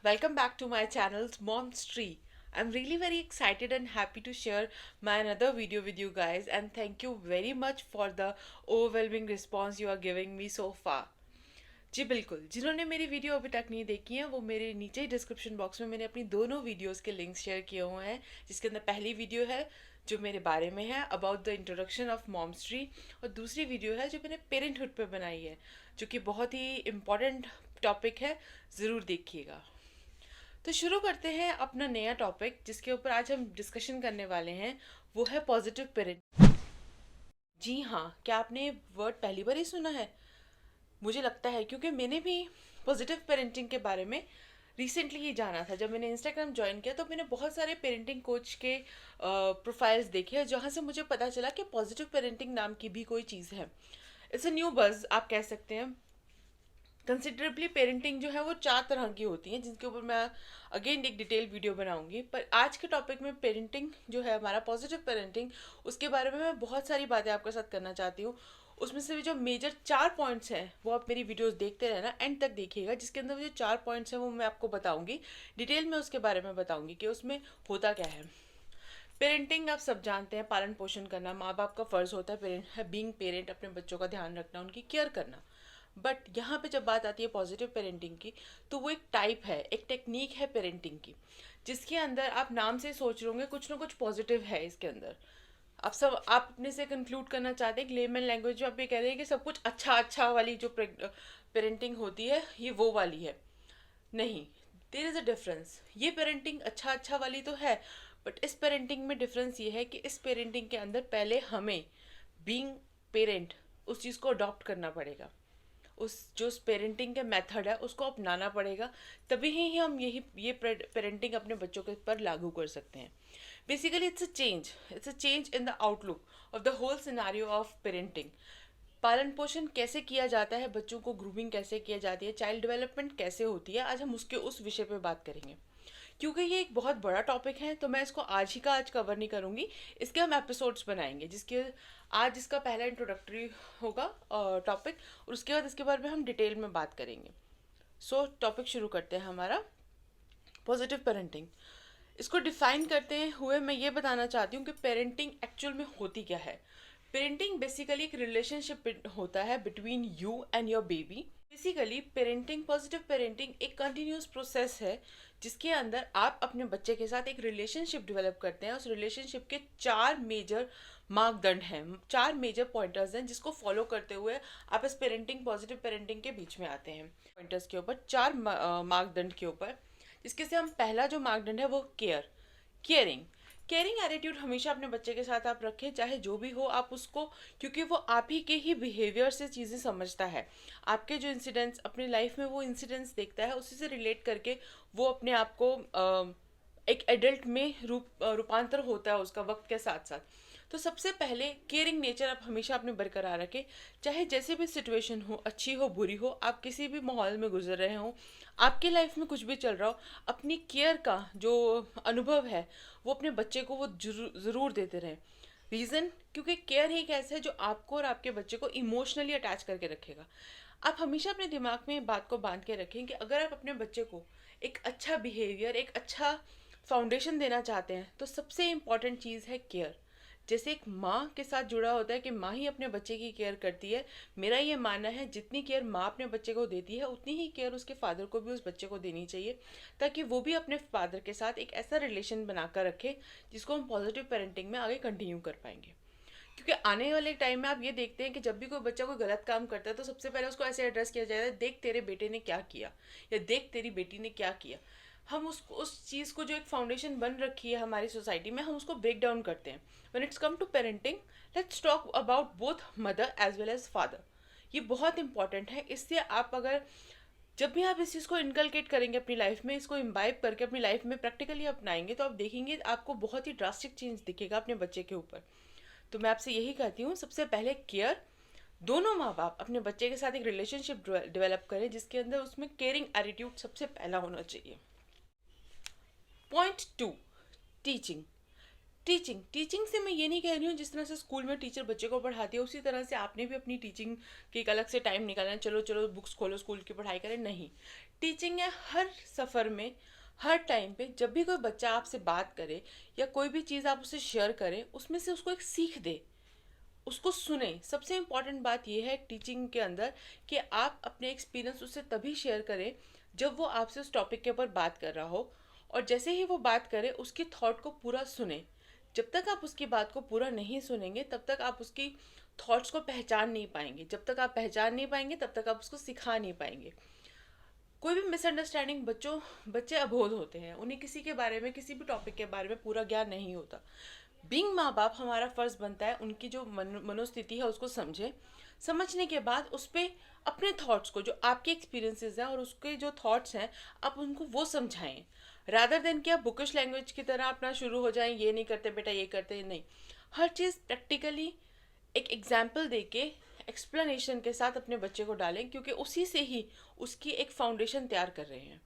welcome back to my channel's Mom's Tree. I'm really very excited and happy to share my another video with you guys, and thank you very much for the overwhelming response you are giving me so far. जी बिल्कुल, जिन्होंने मेरी video अभी तक नहीं देखी है वो मेरे नीचे ही डिस्क्रिप्शन बॉक्स में मैंने अपनी दोनों वीडियोस के लिंक्स शेयर किए हुए हैं, जिसके अंदर पहली वीडियो है जो मेरे बारे में है about the introduction of moms tree, और दूसरी वीडियो है जो मैंने पेरेंटहुड पे बनाई है, जो कि बहुत ही इम्पॉर्टेंट टॉपिक है, ज़रूर देखिएगा। तो शुरू करते हैं अपना नया टॉपिक जिसके ऊपर आज हम डिस्कशन करने वाले हैं, वो है पॉजिटिव पेरेंट। जी हाँ, क्या आपने वर्ड पहली बार ही सुना है? मुझे लगता है क्योंकि मैंने भी पॉजिटिव पेरेंटिंग के बारे में रिसेंटली ही जाना था। जब मैंने इंस्टाग्राम ज्वाइन किया तो मैंने बहुत सारे पेरेंटिंग कोच के प्रोफाइल्स देखे, जहाँ से मुझे पता चला कि पॉजिटिव पेरेंटिंग नाम की भी कोई चीज़ है। इट्स अ न्यू बज़ आप कह सकते हैं। कंसिडरेबली पेरेंटिंग जो है वो 4 तरह की होती हैं, जिनके ऊपर मैं अगेन एक डिटेल वीडियो बनाऊंगी। पर आज के टॉपिक में पेरेंटिंग जो है हमारा पॉजिटिव पेरेंटिंग, उसके बारे में मैं बहुत सारी बातें आपके साथ करना चाहती हूँ। उसमें से भी जो मेजर 4 पॉइंट्स हैं वो आप मेरी वीडियोस देखते रहना, एंड तक देखिएगा, जिसके अंदर वो जो 4 पॉइंट्स हैं वो मैं आपको बताऊंगी डिटेल में, उसके बारे में बताऊंगी कि उसमें होता क्या है। पेरेंटिंग आप सब जानते हैं, पालन पोषण करना माँ बाप का फ़र्ज़ होता है। पेरेंट बीइंग पेरेंट अपने बच्चों का ध्यान रखना, उनकी केयर करना। बट यहाँ पे जब बात आती है पॉजिटिव पेरेंटिंग की, तो वो एक टाइप है, एक टेक्निक है पेरेंटिंग की, जिसके अंदर आप नाम से सोच रहे होंगे कुछ ना कुछ पॉजिटिव है इसके अंदर। आप अपने से कंक्लूड करना चाहते हैं कि लेमन लैंग्वेज में आप ये कह रहे हैं कि सब कुछ अच्छा अच्छा वाली जो पेरेंटिंग होती है ये वो वाली है। नहीं, देर इज़ अ डिफरेंस। ये पेरेंटिंग अच्छा अच्छा वाली तो है, बट इस पेरेंटिंग में डिफरेंस ये है कि इस पेरेंटिंग के अंदर पहले हमें बीइंग पेरेंट उस चीज़ को अडॉप्ट करना पड़ेगा, उस जो पेरेंटिंग के मेथड है उसको अपनाना पड़ेगा, तभी ही हम ये पेरेंटिंग अपने बच्चों के पर लागू कर सकते हैं। Basically it's a change in the outlook of the whole scenario of parenting. पालन पोषण कैसे किया जाता है, बच्चों को ग्रूमिंग कैसे किया जाती है, चाइल्ड डेवलपमेंट कैसे होती है, आज हम उसके उस विषय पे बात करेंगे। क्योंकि ये एक बहुत बड़ा टॉपिक है तो मैं इसको आज ही का आज कवर नहीं करूँगी, इसके हम एपिसोड्स बनाएंगे, जिसके आज इसका पहला इंट्रोडक्टरी होगा टॉपिक, और उसके बाद इसके बारे में हम डिटेल में बात करेंगे। सो टॉपिक शुरू करते हैं हमारा पॉजिटिव पेरेंटिंग। इसको डिफाइन करते हुए मैं ये बताना चाहती हूँ कि पेरेंटिंग एक्चुअल में होती क्या है। पेरेंटिंग बेसिकली एक रिलेशनशिप होता है between you and your baby. Basically parenting, positive parenting एक कंटिन्यूस प्रोसेस है, जिसके अंदर आप अपने बच्चे के साथ एक रिलेशनशिप डेवलप करते हैं। उस रिलेशनशिप के 4 मेजर मापदंड हैं, 4 मेजर पॉइंटर्स हैं, जिसको फॉलो करते हुए आप इस पेरेंटिंग, पॉजिटिव पेरेंटिंग के बीच में आते हैं। पॉइंटर्स के ऊपर, 4 मापदंड के ऊपर, जिसके से हम पहला जो मापदंड है वो केयरिंग। केयरिंग एटीट्यूड हमेशा अपने बच्चे के साथ आप रखें, चाहे जो भी हो आप उसको, क्योंकि वो आप ही के ही बिहेवियर से चीज़ें समझता है। आपके जो इंसिडेंट्स अपनी लाइफ में वो इंसिडेंट्स देखता है, उसी से रिलेट करके वो अपने आप को एक एडल्ट में रूपांतर होता है उसका वक्त के साथ साथ। तो सबसे पहले केयरिंग नेचर आप हमेशा अपने बरकरार रखें, चाहे जैसे भी सिचुएशन हो, अच्छी हो बुरी हो, आप किसी भी माहौल में गुजर रहे हो, आपके लाइफ में कुछ भी चल रहा हो, अपनी केयर का जो अनुभव है वो अपने बच्चे को वो ज़रूर देते रहें। रीज़न, क्योंकि केयर ही एक ऐसा है जो आपको और आपके बच्चे को इमोशनली अटैच करके रखेगा। आप हमेशा अपने दिमाग में इस बात को बांध के रखें कि अगर आप अपने बच्चे को एक अच्छा बिहेवियर, एक अच्छा फाउंडेशन देना चाहते हैं, तो सबसे इम्पॉर्टेंट चीज़ है केयर। जैसे एक माँ के साथ जुड़ा होता है कि माँ ही अपने बच्चे की केयर करती है, मेरा ये मानना है जितनी केयर माँ अपने बच्चे को देती है उतनी ही केयर उसके फादर को भी उस बच्चे को देनी चाहिए, ताकि वो भी अपने फादर के साथ एक ऐसा रिलेशन बनाकर रखे जिसको हम पॉजिटिव पेरेंटिंग में आगे कंटिन्यू कर पाएंगे। क्योंकि आने वाले टाइम में आप ये देखते हैं कि जब भी कोई बच्चा कोई गलत काम करता है तो सबसे पहले उसको ऐसे एड्रेस किया जाता है, देख तेरे बेटे ने क्या किया, या देख तेरी बेटी ने क्या किया। हम उस चीज़ को, जो एक फाउंडेशन बन रखी है हमारी सोसाइटी में, हम उसको ब्रेक डाउन करते हैं। When it's come to parenting, let's talk about both mother as well as father. ये बहुत इंपॉर्टेंट है। इससे आप अगर, जब भी आप इस चीज़ को इनकलकेट करेंगे अपनी लाइफ में, इसको इम्बाइब करके अपनी लाइफ में प्रैक्टिकली अपनाएंगे, तो आप देखेंगे आपको बहुत ही ड्रास्टिक चेंज दिखेगा अपने बच्चे के ऊपर। तो मैं आपसे यही कहती हूँ, सबसे पहले केयर। दोनों माँ बाप अपने बच्चे के साथ एक रिलेशनशिप डेवलप करें, जिसके अंदर उसमें केयरिंग एटीट्यूड सबसे पहला होना चाहिए। Point 2, teaching. टीचिंग से मैं ये नहीं कह रही हूँ जिस तरह से स्कूल में टीचर बच्चे को पढ़ाती है उसी तरह से आपने भी अपनी टीचिंग की एक अलग से टाइम निकालना है, चलो चलो बुक्स खोलो स्कूल की पढ़ाई करें, नहीं। टीचिंग है हर सफ़र में, हर टाइम पे जब भी कोई बच्चा आपसे बात करे या कोई भी चीज़ आप उससे शेयर करें, उसमें से उसको एक सीख दे, उसको सुने। सबसे इम्पॉर्टेंट बात यह है टीचिंग के अंदर कि आप अपने एक्सपीरियंस उससे तभी शेयर करें जब वो आपसे उस टॉपिक के ऊपर बात कर रहा हो, और जैसे ही वो बात करे उसकी थॉट को पूरा सुने। जब तक आप उसकी बात को पूरा नहीं सुनेंगे तब तक आप उसकी थॉट्स को पहचान नहीं पाएंगे, जब तक आप पहचान नहीं पाएंगे तब तक आप उसको सिखा नहीं पाएंगे। कोई भी मिसअंडरस्टैंडिंग बच्चे अबोध होते हैं, उन्हें किसी के बारे में, किसी भी टॉपिक के बारे में पूरा ज्ञान नहीं होता। बीइंग माँ बाप हमारा फ़र्ज़ बनता है उनकी जो मनोस्थिति है उसको समझे, समझने के बाद उस पर अपने थॉट्स को, जो आपके एक्सपीरियंसेस हैं और उसके जो थॉट्स हैं, आप उनको वो समझाएं, रादर देन कि आप बुकिश लैंग्वेज की तरह अपना शुरू हो जाएं, ये नहीं करते बेटा, ये करते नहीं। हर चीज़ प्रैक्टिकली एक एग्जाम्पल दे के, एक्सप्लेनेशन के साथ अपने बच्चे को डालें, क्योंकि उसी से ही उसकी एक फाउंडेशन तैयार कर रहे हैं।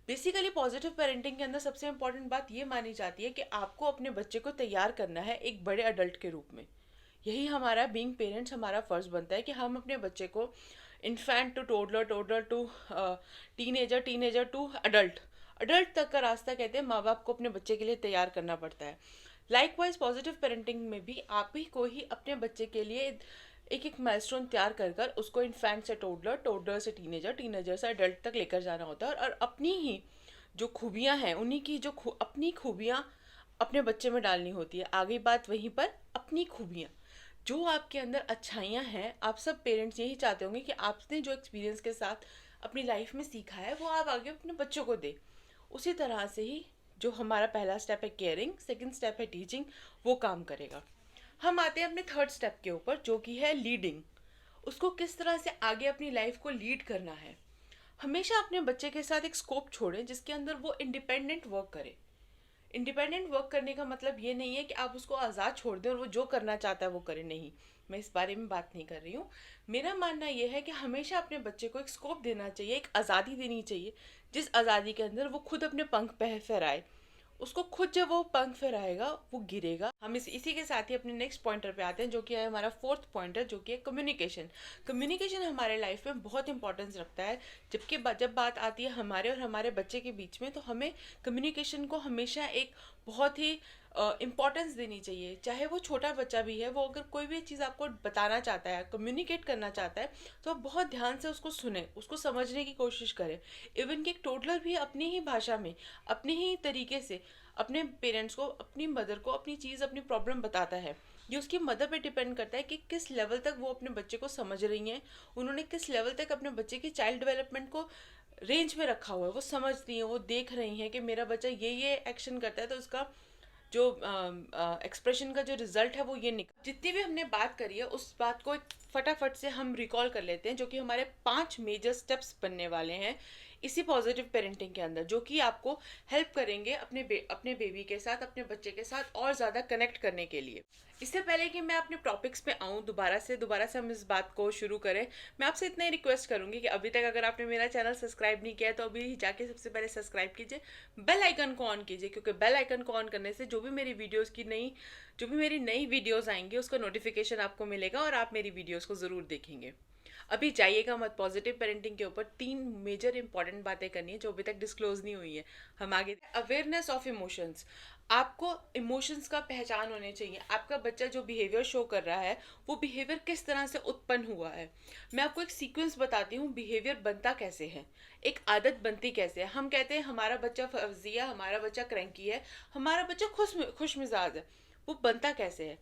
बेसिकली पॉजिटिव पेरेंटिंग के अंदर सबसे इंपॉर्टेंट बात ये मानी जाती है कि आपको अपने बच्चे को तैयार करना है एक बड़े अडल्ट के रूप में। यही हमारा बीइंग पेरेंट्स, हमारा फ़र्ज़ बनता है कि हम अपने बच्चे को infant to toddler, toddler to teenager, teenager to adult, adult तक का रास्ता कहते हैं माँ बाप को अपने बच्चे के लिए तैयार करना पड़ता है। लाइकवाइज पॉजिटिव पेरेंटिंग में भी आप ही को ही अपने बच्चे के लिए एक एक माइलस्टोन तैयार कर कर उसको इन्फेंट से टोडलर, टोडलर से टीनेजर, टीनेजर से अडल्ट तक लेकर जाना होता है, और अपनी ही जो खूबियाँ हैं, उन्हीं की जो अपनी खूबियाँ अपने बच्चे में डालनी होती है। आगे बात वहीं पर, अपनी खूबियाँ, जो आपके अंदर अच्छाइयाँ हैं, आप सब पेरेंट्स यही चाहते होंगे कि आपने जो एक्सपीरियंस के साथ अपनी लाइफ में सीखा है वो आप आगे अपने बच्चों को दें। उसी तरह से ही जो हमारा पहला स्टेप है केयरिंग, सेकंड स्टेप है टीचिंग, वो काम करेगा। हम आते हैं अपने थर्ड स्टेप के ऊपर, जो कि है लीडिंग। उसको किस तरह से आगे अपनी लाइफ को लीड करना है। हमेशा अपने बच्चे के साथ एक स्कोप छोड़ें जिसके अंदर वो इंडिपेंडेंट वर्क करे। इंडिपेंडेंट वर्क करने का मतलब ये नहीं है कि आप उसको आज़ाद छोड़ दें और वो जो करना चाहता है वो करे, नहीं, मैं इस बारे में बात नहीं कर रही हूँ। मेरा मानना यह है कि हमेशा अपने बच्चे को एक स्कोप देना चाहिए, एक आज़ादी देनी चाहिए, जिस आज़ादी के अंदर वो खुद अपने पंख फहराए। उसको खुद जब वो पंख फहराएगा वो गिरेगा। हम इसी के साथ ही अपने नेक्स्ट पॉइंटर पे आते हैं, जो कि है हमारा फोर्थ पॉइंटर, जो कि है कम्युनिकेशन। कम्युनिकेशन हमारे लाइफ में बहुत इंपॉर्टेंस रखता है। जब बात आती है हमारे और हमारे बच्चे के बीच में, तो हमें कम्युनिकेशन को हमेशा एक बहुत ही इम्पॉर्टेंस देनी चाहिए। चाहे वो छोटा बच्चा भी है, वो अगर कोई भी चीज़ आपको बताना चाहता है, कम्युनिकेट करना चाहता है, तो आप बहुत ध्यान से उसको सुने, उसको समझने की कोशिश करें। इवन कि एक टोडलर भी अपनी ही भाषा में, अपने ही तरीके से अपने पेरेंट्स को, अपनी मदर को अपनी चीज़, अपनी प्रॉब्लम बताता है। ये उसकी मदर पे डिपेंड करता है कि किस लेवल तक वो अपने बच्चे को समझ रही हैं, उन्होंने किस लेवल तक अपने बच्चे की चाइल्ड डेवलपमेंट को रेंज में रखा हुआ है। वो समझती हैं, वो देख रही हैं कि मेरा बच्चा ये एक्शन करता है तो उसका जो एक्सप्रेशन का जो रिजल्ट है वो ये निकल। जितनी भी हमने बात करी है उस बात को एक फटाफट से हम रिकॉल कर लेते हैं, जो कि हमारे 5 मेजर स्टेप्स बनने वाले हैं इसी पॉजिटिव पेरेंटिंग के अंदर, जो कि आपको हेल्प करेंगे अपने बेबी के साथ, अपने बच्चे के साथ और ज़्यादा कनेक्ट करने के लिए। इससे पहले कि मैं अपने टॉपिक्स पे आऊँ, दोबारा से हम इस बात को शुरू करें, मैं आपसे इतना ही रिक्वेस्ट करूँगी कि अभी तक अगर आपने मेरा चैनल सब्सक्राइब नहीं किया है तो अभी जाके सबसे पहले सब्सक्राइब कीजिए, बेल आइकन को ऑन कीजिए, क्योंकि बेल आइकन को ऑन करने से जो भी मेरी नई वीडियोज़ आएंगी उसका नोटिफिकेशन आपको मिलेगा और आप मेरी वीडियोज़ को ज़रूर देखेंगे। अभी जाइएगा मत, पॉजिटिव पेरेंटिंग के ऊपर 3 मेजर इंपॉर्टेंट बातें करनी है जो अभी तक डिस्क्लोज नहीं हुई है। हम आगे, अवेयरनेस ऑफ इमोशंस। आपको इमोशंस का पहचान होने चाहिए। आपका बच्चा जो बिहेवियर शो कर रहा है वो बिहेवियर किस तरह से उत्पन्न हुआ है। मैं आपको एक सीक्वेंस बताती हूँ, बिहेवियर बनता कैसे है, एक आदत बनती कैसे है। हम कहते हैं हमारा बच्चा फर्जिया, हमारा बच्चा क्रैंकी है, हमारा बच्चा खुश मिजाज है। वो बनता कैसे है?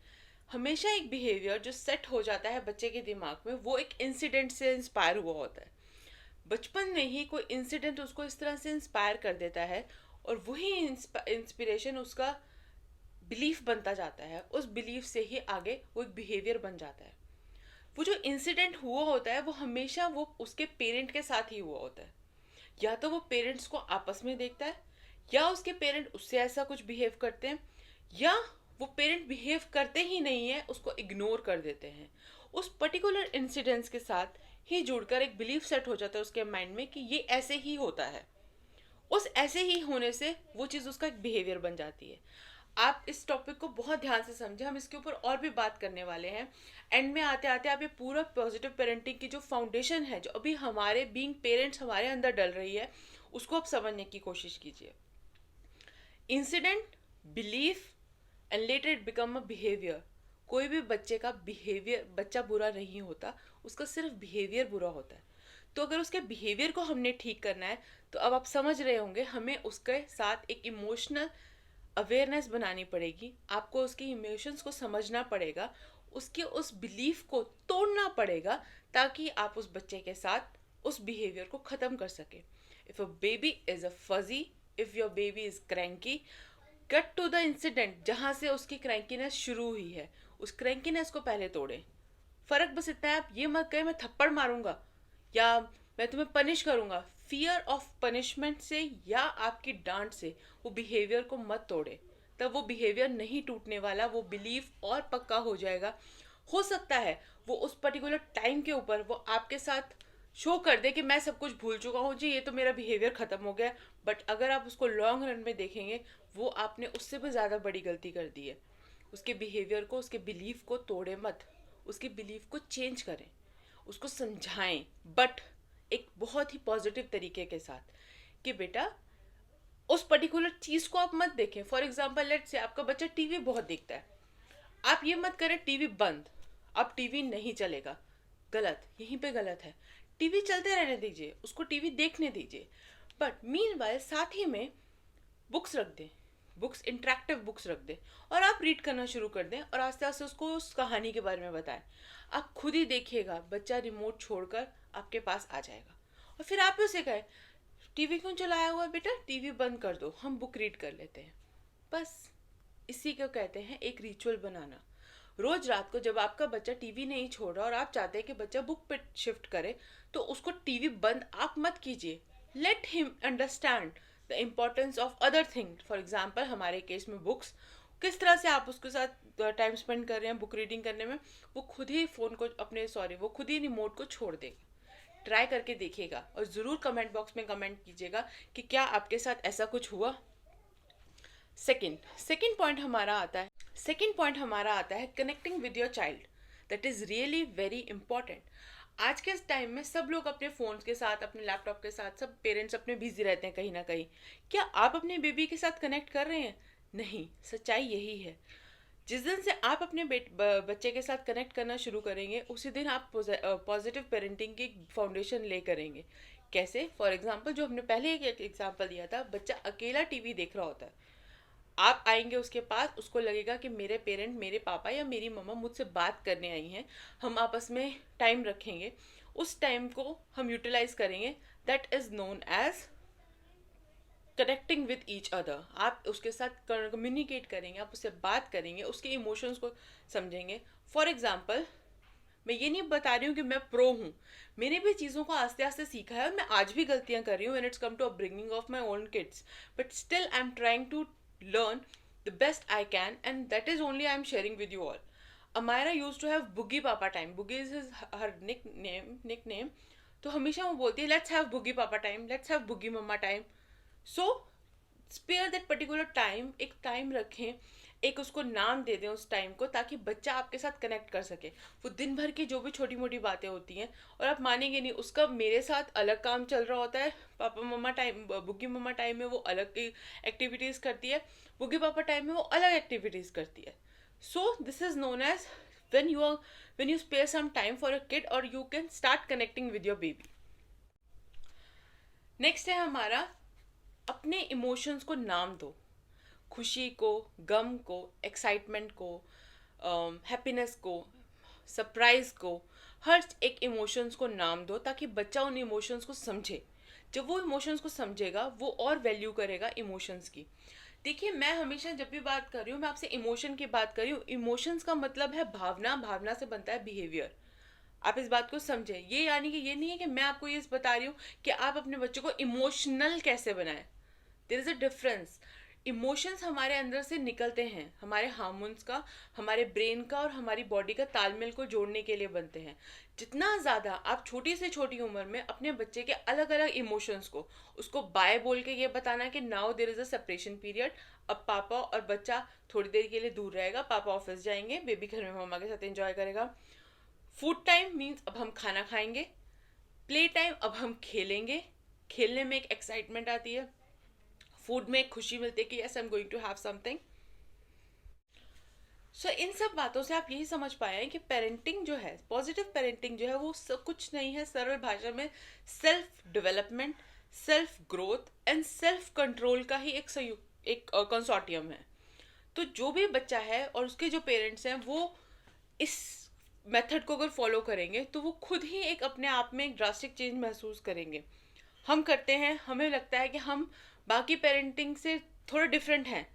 हमेशा एक बिहेवियर जो सेट हो जाता है बच्चे के दिमाग में, वो एक इंसिडेंट से इंस्पायर हुआ होता है। बचपन में ही कोई इंसिडेंट उसको इस तरह से इंस्पायर कर देता है और वही इंस्पिरेशन उसका बिलीफ बनता जाता है। उस बिलीफ से ही आगे वो एक बिहेवियर बन जाता है। वो जो इंसिडेंट हुआ होता है वो हमेशा वो उसके पेरेंट के साथ ही हुआ होता है। या तो वो पेरेंट्स को आपस में देखता है, या उसके पेरेंट उससे ऐसा कुछ बिहेव करते हैं, या वो पेरेंट बिहेव करते ही नहीं है, उसको इग्नोर कर देते हैं। उस पर्टिकुलर इंसिडेंट्स के साथ ही जुड़कर एक बिलीफ सेट हो जाता है उसके माइंड में कि ये ऐसे ही होता है। उस ऐसे ही होने से वो चीज़ उसका एक बिहेवियर बन जाती है। आप इस टॉपिक को बहुत ध्यान से समझें, हम इसके ऊपर और भी बात करने वाले हैं। एंड में आते आते आप ये पूरा पॉजिटिव पेरेंटिंग की जो फाउंडेशन है, जो अभी हमारे बीइंग पेरेंट्स हमारे अंदर डल रही है, उसको आप समझने की कोशिश कीजिए। Incident, belief and later it become a behaviour. कोई भी बच्चे का बिहेवियर, बच्चा बुरा नहीं होता, उसका सिर्फ बिहेवियर बुरा होता है। तो अगर उसके बिहेवियर को हमने ठीक करना है, तो अब आप समझ रहे होंगे हमें उसके साथ एक इमोशनल अवेयरनेस बनानी पड़ेगी। आपको उसके इमोशंस को समझना पड़ेगा, उसके उस बिलीफ को तोड़ना पड़ेगा, ताकि आप उस बच्चे के साथ उस बिहेवियर को ख़त्म कर सके। If a baby is a fussy, if your baby is cranky, cut to the incident जहाँ से उसकी क्रैंकीनेस शुरू हुई है, उस क्रैंकीनेस को पहले तोड़ें। फ़र्क बस इतना है, आप ये मत कहें मैं थप्पड़ मारूंगा या मैं तुम्हें पनिश करूंगा। फियर ऑफ पनिशमेंट से या आपकी डांट से वो बिहेवियर को मत तोड़े। तब वो बिहेवियर नहीं टूटने वाला, वो बिलीफ और पक्का हो जाएगा। हो सकता है वो उस पर्टिकुलर टाइम के ऊपर वो आपके साथ शो कर दे कि मैं सब कुछ भूल चुका हूँ जी, ये तो मेरा बिहेवियर ख़त्म हो गया। बट अगर आप उसको लॉन्ग रन में देखेंगे, वो आपने उससे भी ज़्यादा बड़ी गलती कर दी है। उसके बिहेवियर को, उसके बिलीफ को तोड़े मत, उसके बिलीफ को चेंज करें, उसको समझाएं, बट एक बहुत ही पॉजिटिव तरीके के साथ कि बेटा उस पर्टिकुलर चीज़ को आप मत देखें। फॉर एग्जाम्पल लेट्स से आपका बच्चा टीवी बहुत देखता है, आप ये मत करें टीवी बंद, अब टीवी नहीं चलेगा। गलत, यहीं पे गलत है। टीवी चलते रहने दीजिए, उसको टीवी देखने दीजिए, बट मीनवाइल साथ ही में बुक्स रख दें, बुक्स, इंटरेक्टिव बुक्स रख दें, और आप रीड करना शुरू कर दें और आस्ते आस्ते उसको उस कहानी के बारे में बताएं। आप खुद ही देखिएगा बच्चा रिमोट छोड़कर आपके पास आ जाएगा, और फिर आप उसे कहें टीवी क्यों चलाया हुआ है बेटा, टीवी बंद कर दो, हम बुक रीड कर लेते हैं। बस इसी को कहते हैं एक रिचुअल बनाना। रोज रात को जब आपका बच्चा टीवी नहीं छोड़ रहा और आप चाहते हैं कि बच्चा बुक पे शिफ्ट करे, तो उसको टीवी बंद आप मत कीजिए। Let him understand the importance of other thing. For example हमारे केस में बुक्स, किस तरह से आप उसके साथ टाइम स्पेंड कर रहे हैं बुक रीडिंग करने में, वो खुद ही फ़ोन को अपने सॉरी वो खुद ही रिमोट को छोड़ देगा। ट्राई करके देखिएगा और ज़रूर कमेंट बॉक्स में कमेंट कीजिएगा कि क्या आपके साथ ऐसा कुछ हुआ। सेकेंड पॉइंट हमारा आता है, connecting with your child. That is really very important. आज के टाइम में सब लोग अपने फ़ोन्स के साथ, अपने लैपटॉप के साथ, सब पेरेंट्स अपने बिजी रहते हैं कहीं ना कहीं। क्या आप अपने बेबी के साथ कनेक्ट कर रहे हैं? नहीं, सच्चाई यही है। जिस दिन से आप अपने बच्चे के साथ कनेक्ट करना शुरू करेंगे, उसी दिन आप पॉजिटिव पेरेंटिंग की फाउंडेशन ले करेंगे। कैसे? फॉर एग्जाम्पल, जो हमने पहले एक एग्जाम्पल दिया था, बच्चा अकेला टीवी देख रहा होता है, आप आएंगे उसके पास, उसको लगेगा कि मेरे पेरेंट, मेरे पापा या मेरी मम्मा मुझसे बात करने आई हैं, हम आपस में टाइम रखेंगे, उस टाइम को हम यूटिलाइज करेंगे। That is known as connecting with each other. आप उसके साथ कम्युनिकेट करेंगे, आप उससे बात करेंगे, उसके इमोशंस को समझेंगे। फॉर एग्जाम्पल, मैं ये नहीं बता रही हूँ कि मैं प्रो हूँ, मैंने भी चीज़ों को आस्ते आस्ते सीखा है और मैं आज भी गलतियाँ कर रही हूँ when it's come to upbringing of my own kids, but still I am trying to learn the best I can, and that is only I am sharing with you all. Amira used to have Boogie Papa time. Boogie is her nickname. तो हमेशा वो बोलती है let's have Boogie Papa time, let's have Boogie Mama time. So spare that particular time, एक time रखें, एक उसको नाम दे दें उस टाइम को, ताकि बच्चा आपके साथ कनेक्ट कर सके। वो दिन भर की जो भी छोटी मोटी बातें होती हैं, और आप मानेंगे नहीं, उसका मेरे साथ अलग काम चल रहा होता है, पापा मम्मा टाइम, बुग्गी मम्मा टाइम में वो अलग एक्टिविटीज़ करती है, बुग्गी पापा टाइम में वो अलग एक्टिविटीज़ करती है। So this is known as when you spare some time for a kid, or you can start connecting with your baby. Next है हमारा, अपने इमोशंस को नाम दो। खुशी को, गम को, एक्साइटमेंट को, हैप्पीनेस को, सरप्राइज को, हर एक इमोशंस को नाम दो, ताकि बच्चा उन इमोशंस को समझे। जब वो इमोशंस को समझेगा, वो और वैल्यू करेगा इमोशंस की। देखिए, मैं हमेशा जब भी बात कर रही हूँ, मैं आपसे इमोशन की बात कर रही हूँ। इमोशंस का मतलब है भावना, भावना से बनता है बिहेवियर। आप इस बात को समझें। ये यानी कि ये नहीं है कि मैं आपको ये बता रही हूँ कि आप अपने बच्चों को इमोशनल कैसे बनाएं। There is a difference. Emotions हमारे अंदर से निकलते हैं, हमारे हार्मोन्स का, हमारे ब्रेन का और हमारी बॉडी का तालमेल को जोड़ने के लिए बनते हैं। जितना ज़्यादा आप छोटी से छोटी उम्र में अपने बच्चे के अलग अलग इमोशंस को उसको बाय बोल के ये बताना कि now there is a separation period, अब पापा और बच्चा थोड़ी देर के लिए दूर रहेगा, पापा ऑफिस जाएंगे, बेबी घर में मम्मा के साथ एंजॉय करेगा। फूड टाइम मीन्स अब हम खाना खाएंगे। प्ले टाइम अब हम खेलेंगे, खेलने में एक एक्साइटमेंट आती है, फूड में एक खुशी मिलती है कि yes I am going to have something. So इन सब बातों से आप यही समझ पाए हैं कि पेरेंटिंग जो है, पॉजिटिव पेरेंटिंग जो है, वो कुछ नहीं है, सरल भाषा में self development, self growth and self control का ही एक संयुक्त एक कंसोर्टियम है। तो जो भी बच्चा है और उसके जो पेरेंट्स हैं वो इस मेथड को अगर फॉलो करेंगे तो वो खुद ही एक अपने आप में एक ड्रास्टिक चेंज महसूस करेंगे। हम करते हैं, हमें लगता है कि हम बाकी पेरेंटिंग से थोड़ा डिफरेंट हैं।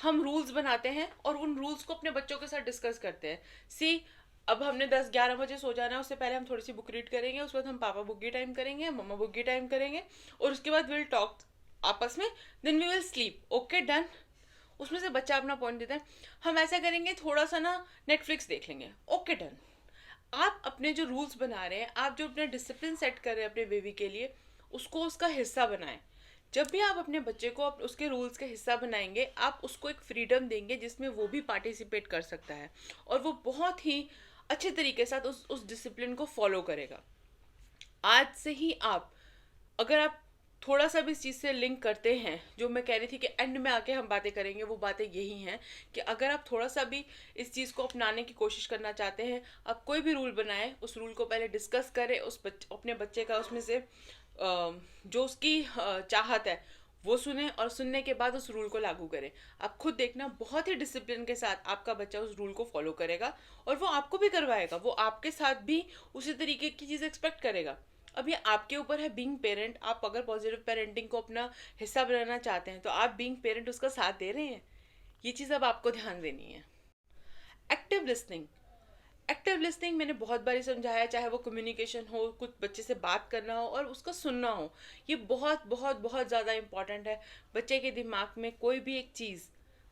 हम रूल्स बनाते हैं और उन रूल्स को अपने बच्चों के साथ डिस्कस करते हैं। अब हमने 10-11 बजे सो जाना है, उससे पहले हम थोड़ी सी बुक रीड करेंगे, उसके बाद हम पापा बुग्गी टाइम करेंगे, मम्मा बुग्गी टाइम करेंगे, और उसके बाद विल टॉक आपस में, then we will sleep. Okay done. उसमें से बच्चा अपना पॉइंट देता है, हम ऐसा करेंगे, थोड़ा सा ना नेटफ्लिक्स देख लेंगे। Okay done. आप अपने जो रूल्स बना रहे हैं, आप जो अपने डिसिप्लिन सेट कर रहे हैं अपने बेबी के लिए, उसको उसका हिस्सा बनाएं। जब भी आप अपने बच्चे को उसके रूल्स का हिस्सा बनाएंगे, आप उसको एक फ्रीडम देंगे जिसमें वो भी पार्टिसिपेट कर सकता है और वो बहुत ही अच्छे तरीके से उस डिसिप्लिन को फॉलो करेगा। आज से ही आप, अगर आप थोड़ा सा भी इस चीज़ से लिंक करते हैं, जो मैं कह रही थी कि एंड में आके हम बातें करेंगे, वो बातें यही हैं कि अगर आप थोड़ा सा भी इस चीज़ को अपनाने की कोशिश करना चाहते हैं, आप कोई भी रूल बनाएं, उस रूल को पहले डिस्कस करें, अपने बच्चे का उसमें से जो उसकी चाहत है वो सुने, और सुनने के बाद उस रूल को लागू करें। आप खुद देखना, बहुत ही डिसिप्लिन के साथ आपका बच्चा उस रूल को फॉलो करेगा और वो आपको भी करवाएगा, वो आपके साथ भी उसी तरीके की चीज़ एक्सपेक्ट करेगा। अब ये आपके ऊपर है बीइंग पेरेंट। आप अगर पॉजिटिव पेरेंटिंग को अपना हिस्सा बनाना चाहते हैं तो आप बीइंग पेरेंट उसका साथ दे रहे हैं। ये चीज़ अब आपको ध्यान देनी है। Active listening. एक्टिव लिसनिंग मैंने बहुत बारी समझाया, चाहे वो कम्युनिकेशन हो, कुछ बच्चे से बात करना हो और उसका सुनना हो, ये बहुत बहुत बहुत ज़्यादा इंपॉर्टेंट है। बच्चे के दिमाग में कोई भी एक चीज़,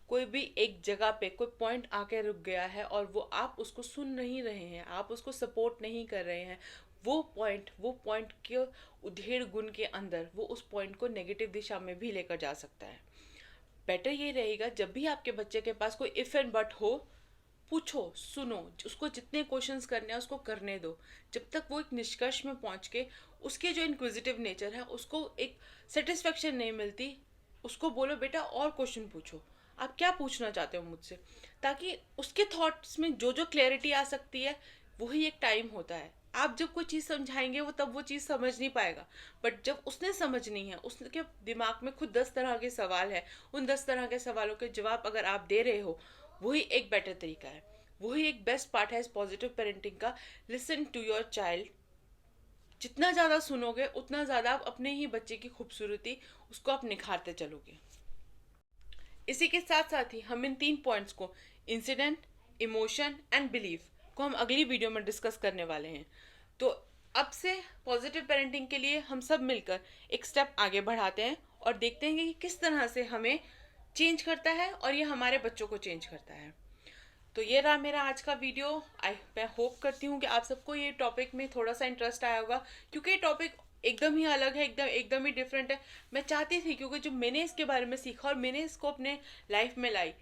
कोई भी एक जगह पे कोई पॉइंट आके रुक गया है और वो आप उसको सुन नहीं रहे हैं, आप उसको सपोर्ट नहीं कर रहे हैं, वो पॉइंट के उधेड़ गुण के अंदर वो उस पॉइंट को नेगेटिव दिशा में भी लेकर जा सकता है। बेटर ये रहेगा, जब भी आपके बच्चे के पास कोई इफ़ एंड बट हो, पूछो, सुनो, उसको जितने क्वेश्चंस करने हैं उसको करने दो, जब तक वो एक निष्कर्ष में पहुंच के उसके जो इंक्विजिटिव नेचर है उसको एक सेटिस्फेक्शन नहीं मिलती, उसको बोलो बेटा और क्वेश्चन पूछो, आप क्या पूछना चाहते हो मुझसे, ताकि उसके थॉट्स में जो जो क्लैरिटी आ सकती है। वही एक टाइम होता है, आप जब कोई चीज़ समझाएंगे वो तब वो चीज़ समझ नहीं पाएगा, बट जब उसने समझनी है, उसके दिमाग में खुद 10 तरह के सवाल है, उन 10 तरह के सवालों के जवाब अगर आप दे रहे हो, वही एक बेटर तरीका है, वही एक बेस्ट पार्ट है इस पॉजिटिव पेरेंटिंग का। Listen to your child. जितना ज़्यादा सुनोगे उतना ज़्यादा आप अपने ही बच्चे की खूबसूरती उसको आप निखारते चलोगे। इसी के साथ साथ ही हम इन 3 पॉइंट्स को, इंसिडेंट, इमोशन एंड बिलीफ, को हम अगली वीडियो में डिस्कस करने वाले हैं। तो अब से पॉजिटिव पेरेंटिंग के लिए हम सब मिलकर एक स्टेप आगे बढ़ाते हैं और देखते हैं कि किस तरह से हमें चेंज करता है और ये हमारे बच्चों को चेंज करता है। तो ये रहा मेरा आज का वीडियो। मैं होप करती हूँ कि आप सबको ये टॉपिक में थोड़ा सा इंटरेस्ट आया होगा, क्योंकि ये टॉपिक एकदम ही अलग है, एकदम ही डिफरेंट है। मैं चाहती थी, क्योंकि जो मैंने इसके बारे में सीखा और मैंने इसको अपने लाइफ में लाई,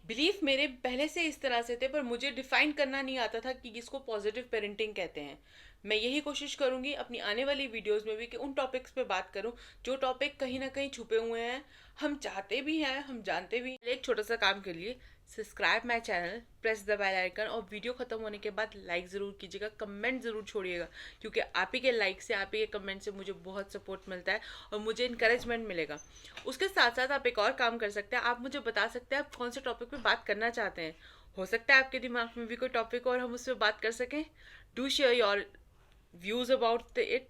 बिलीफ मेरे पहले से इस तरह से थे, पर मुझे डिफाइन करना नहीं आता था कि इसको पॉजिटिव पेरेंटिंग कहते हैं। मैं यही कोशिश करूंगी अपनी आने वाली वीडियोस में भी कि उन टॉपिक्स पे बात करूं जो टॉपिक कहीं ना कहीं छुपे हुए हैं, हम चाहते भी हैं, हम जानते भी हैं। एक छोटा सा काम के लिए subscribe my channel, press the bell icon, और वीडियो खत्म होने के बाद लाइक ज़रूर कीजिएगा, कमेंट ज़रूर छोड़िएगा, क्योंकि आप ही के लाइक से, आप ही के कमेंट से मुझे बहुत सपोर्ट मिलता है और मुझे इंकरेजमेंट मिलेगा। उसके साथ साथ आप एक और काम कर सकते हैं, आप मुझे बता सकते हैं आप कौन से टॉपिक पे बात करना चाहते हैं। हो सकता है आपके दिमाग में भी कोई टॉपिक और हम उस पर बात कर सकें। Do share your views about it